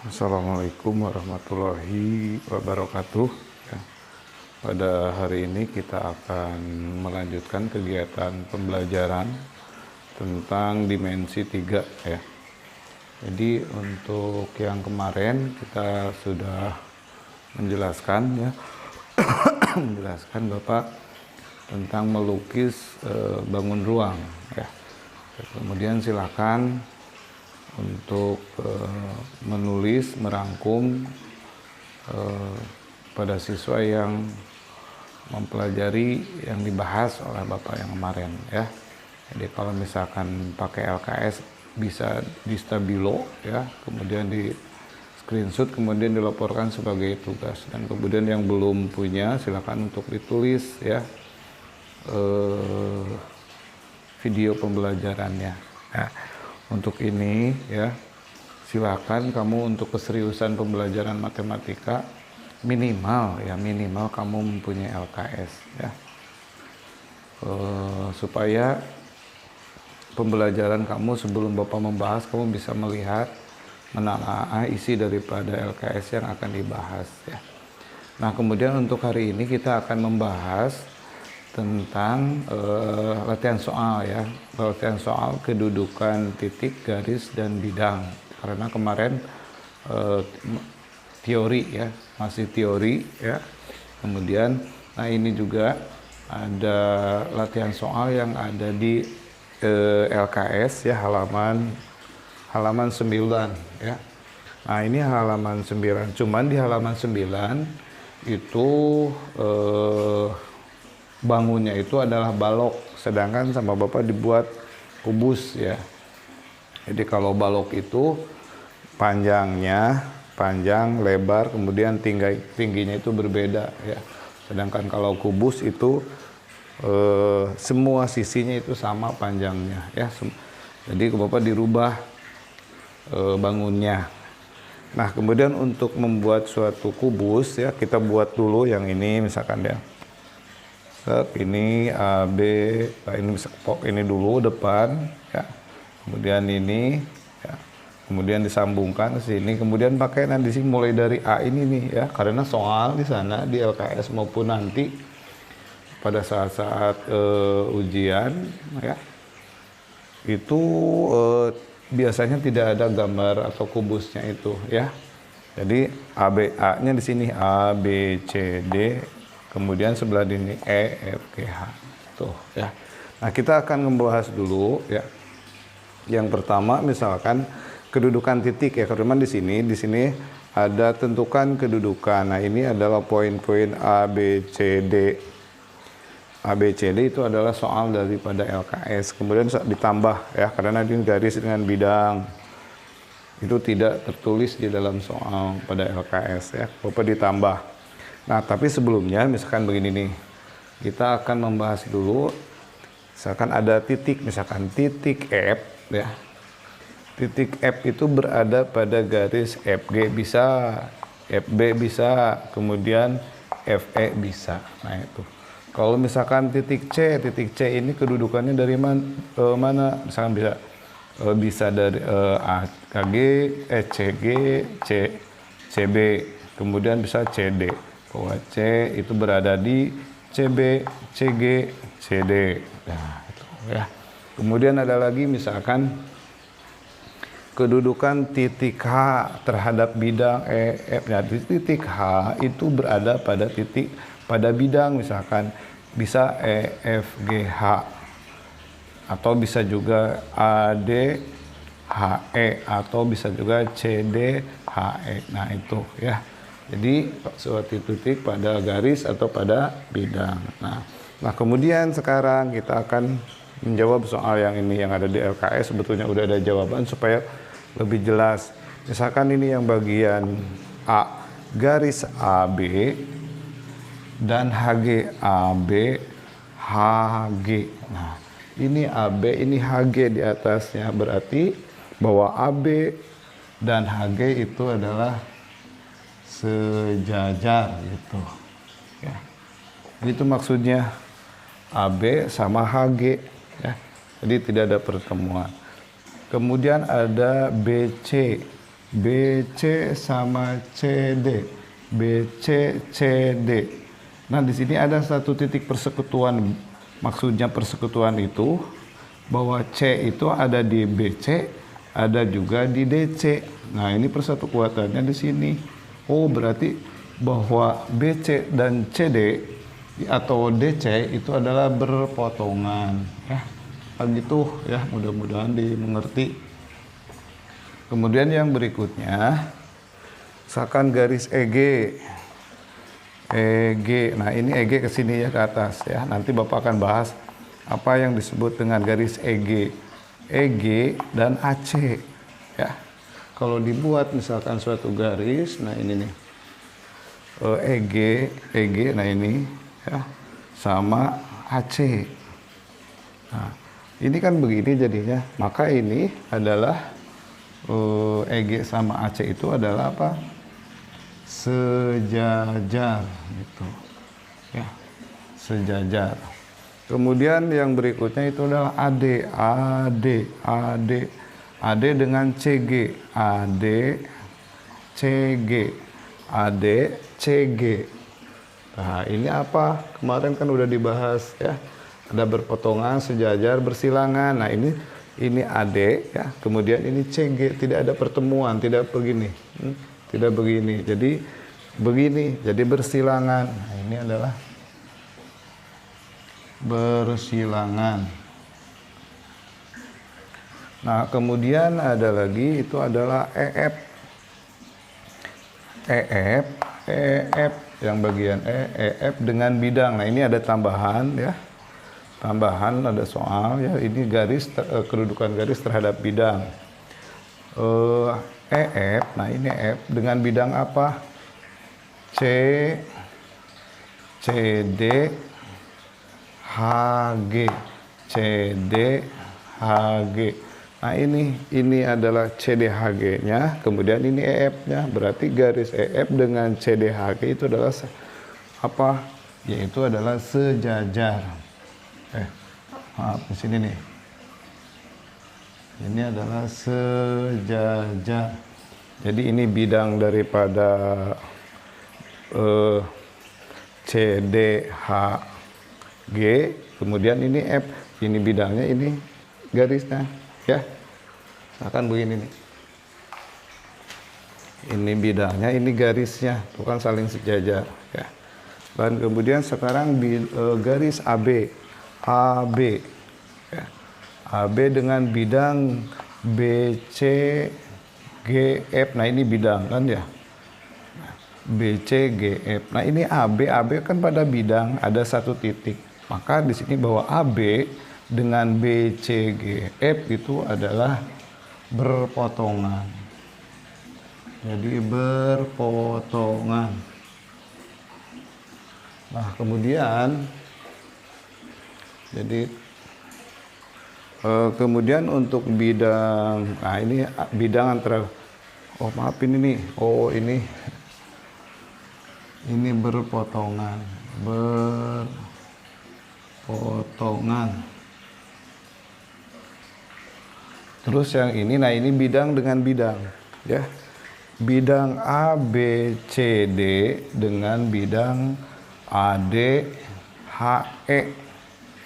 Assalamualaikum warahmatullahi wabarakatuh. Ya, pada hari ini kita akan melanjutkan kegiatan pembelajaran tentang dimensi 3 ya. Jadi untuk yang kemarin kita sudah menjelaskan ya, menjelaskan Bapak tentang melukis bangun ruang ya. Kemudian silakan untuk menulis, merangkum pada siswa yang mempelajari yang dibahas oleh Bapak yang kemarin ya. Jadi kalau misalkan pakai LKS bisa di stabilo ya, kemudian di screenshot, kemudian dilaporkan sebagai tugas, dan kemudian yang belum punya silakan untuk ditulis ya video pembelajarannya. Nah, untuk ini ya, silakan kamu untuk keseriusan pembelajaran matematika minimal kamu mempunyai LKS ya, supaya pembelajaran kamu sebelum Bapak membahas kamu bisa melihat, menelaah isi daripada LKS yang akan dibahas ya. Nah, kemudian untuk hari ini kita akan membahas tentang latihan soal ya, latihan soal kedudukan titik, garis, dan bidang. Karena kemarin teori ya, masih teori ya. Kemudian, nah ini juga ada latihan soal yang ada di LKS ya, halaman 9 ya. Nah ini halaman 9, cuman di halaman 9 itu bangunnya itu adalah balok, sedangkan sama Bapak dibuat kubus ya. Jadi kalau balok itu panjang, lebar, kemudian tingginya itu berbeda ya. Sedangkan kalau kubus itu semua sisinya itu sama panjangnya ya. Jadi Bapak dirubah bangunnya. Nah, kemudian untuk membuat suatu kubus ya, kita buat dulu yang ini misalkan ya. Ini A, B, nah ini bisa pok ini dulu depan ya, kemudian ini ya, kemudian disambungkan ke sini, kemudian pakai nanti sih mulai dari A ini nih ya, karena soal di sana di LKS maupun nanti pada saat-saat ujian ya, itu biasanya tidak ada gambar atau kubusnya itu ya. Jadi A-nya di sini A, B, C, D, kemudian sebelah ini E, F, G, H tuh ya. Nah, kita akan membahas dulu ya. Yang pertama misalkan kedudukan titik ya, karena di sini ada tentukan kedudukan. Nah, ini adalah poin-poin A, B, C, D. A, B, C, D itu adalah soal daripada LKS. Kemudian ditambah ya, karena ini garis dengan bidang. Itu tidak tertulis di dalam soal pada LKS ya. Bapak ditambah. Nah, tapi sebelumnya misalkan begini nih, kita akan membahas dulu, misalkan ada titik, misalkan titik F ya. Titik F itu berada pada garis FG bisa, FB bisa, kemudian FE bisa. Nah, itu. Kalau misalkan titik C ini kedudukannya dari mana? Misalkan bisa dari AKG, CG, CB, kemudian bisa CD. Bahwa C itu berada di CB, CG, CD. Nah, itu ya. Kemudian ada lagi misalkan kedudukan titik H terhadap bidang EF. Nah, titik H itu berada pada bidang, misalkan bisa EFGH atau bisa juga ADHE atau bisa juga CDHE. Nah, itu ya. Jadi suatu titik pada garis atau pada bidang. Nah, kemudian sekarang kita akan menjawab soal yang ini yang ada di LKS. Sebetulnya udah ada jawaban supaya lebih jelas. Misalkan ini yang bagian A, garis AB dan HG, AB, HG. Nah, ini AB, ini HG di atasnya, berarti bahwa AB dan HG itu adalah sejajar gitu ya. Itu maksudnya AB sama HG ya. Jadi tidak ada pertemuan. Kemudian ada BC. BC sama CD, BC CD. Nah, di sini ada satu titik persekutuan. Maksudnya persekutuan itu bahwa C itu ada di BC, ada juga di DC. Nah, ini persatu kuatannya di sini. Oh, berarti bahwa BC dan CD atau DC itu adalah berpotongan. Ya, begitu ya. Mudah-mudahan dimengerti. Kemudian yang berikutnya, misalkan garis EG. EG, nah ini EG ke sini ya, ke atas ya. Nanti Bapak akan bahas apa yang disebut dengan garis EG, EG dan AC ya. Kalau dibuat misalkan suatu garis, nah ini nih EG, EG, nah ini ya sama AC. Nah, ini kan begini jadinya, maka ini adalah EG sama AC itu adalah apa? Sejajar gitu ya, sejajar. Kemudian yang berikutnya itu adalah AD, AD, AD, AD dengan CG, AD, CG, AD, CG. Nah, ini apa? Kemarin kan udah dibahas ya. Ada berpotongan, sejajar, bersilangan. Nah, ini AD ya. Kemudian ini CG, tidak ada pertemuan, tidak begini. Tidak begini, jadi begini, jadi bersilangan. Nah, ini adalah bersilangan. Nah, kemudian ada lagi, itu adalah EF, EF, EF, yang bagian EF dengan bidang. Nah, ini ada tambahan ya, tambahan, ada soal ya, ini garis, kedudukan garis terhadap bidang. EF, nah ini F dengan bidang apa? C, CD, HG, CD, HG. Nah ini adalah CDHG-nya, kemudian ini EF-nya, berarti garis EF dengan CDHG itu adalah apa? Yaitu adalah sejajar. Maaf di sini nih. Ini adalah sejajar. Jadi ini bidang daripada CDHG, kemudian ini F, ini bidangnya, ini garisnya, ya. Akan begini nih. Ini bidangnya, ini garisnya, bukan saling sejajar, ya. Dan kemudian sekarang garis AB, AB, ya. AB dengan bidang BC, GF. Nah, ini bidang kan ya. BC, GF. Nah, ini AB, AB kan pada bidang ada satu titik. Maka di sini bahwa AB dengan BC, GF itu adalah berpotongan. Jadi berpotongan. Nah, kemudian kemudian untuk bidang, nah ini bidang antara, oh maaf ini nih, oh ini berpotongan, berpotongan. Terus yang ini, nah ini bidang dengan bidang, ya, bidang ABCD dengan bidang ADHE,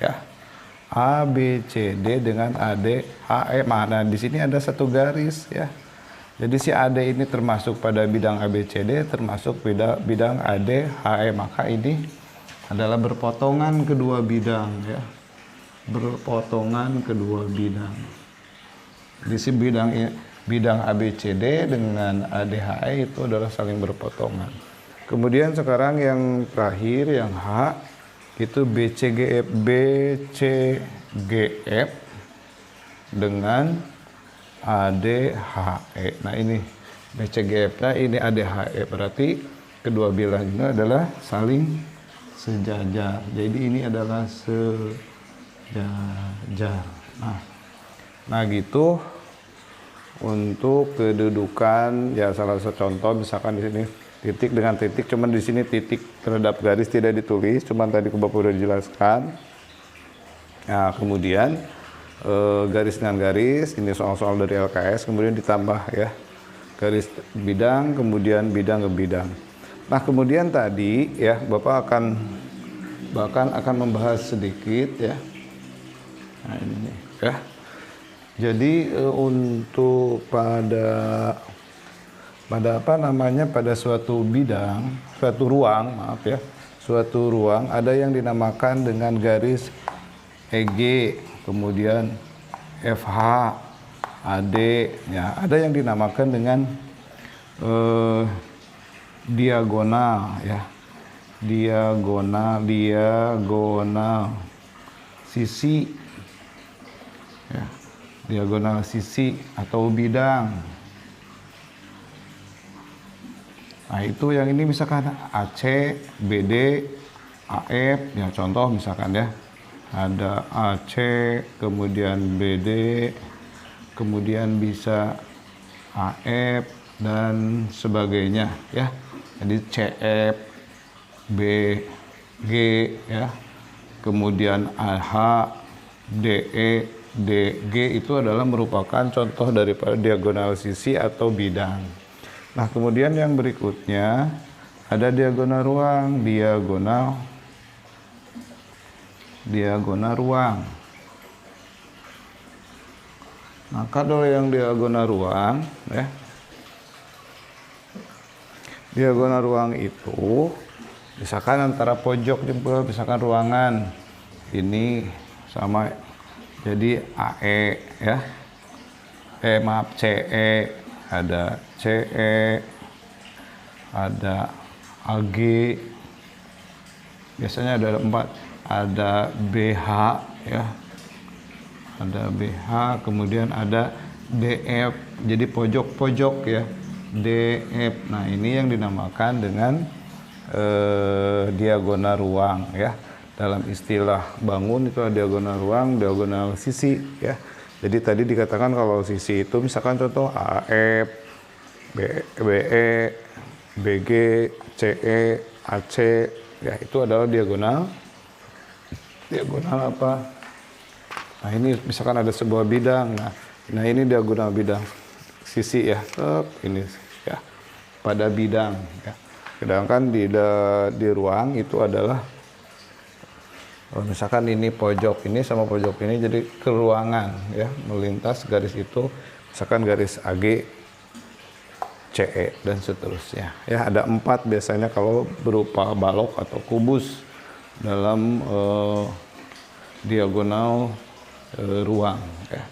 ya. A, B, C, D dengan AD, HE. Nah, di sini ada satu garis ya. Jadi si AD ini termasuk pada bidang ABCD, termasuk bidang AD, HE. Maka ini adalah berpotongan kedua bidang ya. Berpotongan kedua bidang. Di sini bidang ABCD dengan ADHE itu adalah saling berpotongan. Kemudian sekarang yang terakhir, yang H, itu BCGF, BCGF dengan ADHE. Nah, ini BCGF-nya, ini ADHE, berarti kedua bilah ini adalah saling sejajar. Jadi ini adalah sejajar. Nah gitu untuk kedudukan ya. Salah satu contoh misalkan di sini titik dengan titik, cuman di sini titik terhadap garis tidak ditulis, cuman tadi Bapak sudah dijelaskan. Nah, kemudian garis dengan garis, ini soal-soal dari LKS, kemudian ditambah ya. garis bidang, kemudian bidang ke bidang. Nah, kemudian tadi ya Bapak akan membahas sedikit ya. Nah, ini nih, ya. Jadi untuk pada pada suatu bidang, suatu ruang, maaf ya, suatu ruang ada yang dinamakan dengan garis EG, kemudian FH, AD, ya, ada yang dinamakan dengan diagonal ya. Diagonal sisi ya. Diagonal sisi atau bidang. Nah, itu yang ini misalkan AC, BD, AF, ya contoh misalkan ya. Ada AC, kemudian BD, kemudian bisa AF dan sebagainya ya. Jadi CF, BG ya. Kemudian AH, DE, DG itu adalah merupakan contoh daripada diagonal sisi atau bidang. Nah, kemudian yang berikutnya ada diagonal ruang, diagonal ruang. Nah, kalau yang diagonal ruang ya. Diagonal ruang itu misalkan antara pojok juga, misalkan ruangan ini sama, jadi AE ya. Maaf, CE, ada CE, ada AG, biasanya ada 4, ada BH ya. Ada BH, kemudian ada DF, jadi pojok-pojok ya. DF. Nah, ini yang dinamakan dengan diagonal ruang ya. Dalam istilah bangun itu ada diagonal ruang, diagonal sisi ya. Jadi tadi dikatakan kalau sisi itu misalkan contoh AF, BE, BG, CE, AC ya, itu adalah diagonal apa? Nah, ini misalkan ada sebuah bidang. Nah ini diagonal bidang sisi ya. Ini ya pada bidang ya. Sedangkan di ruang itu adalah misalkan ini pojok ini sama pojok ini jadi keruangan ya, melintas garis itu misalkan garis AG, CE dan seterusnya ya. Ada 4 biasanya kalau berupa balok atau kubus dalam diagonal ruang ya.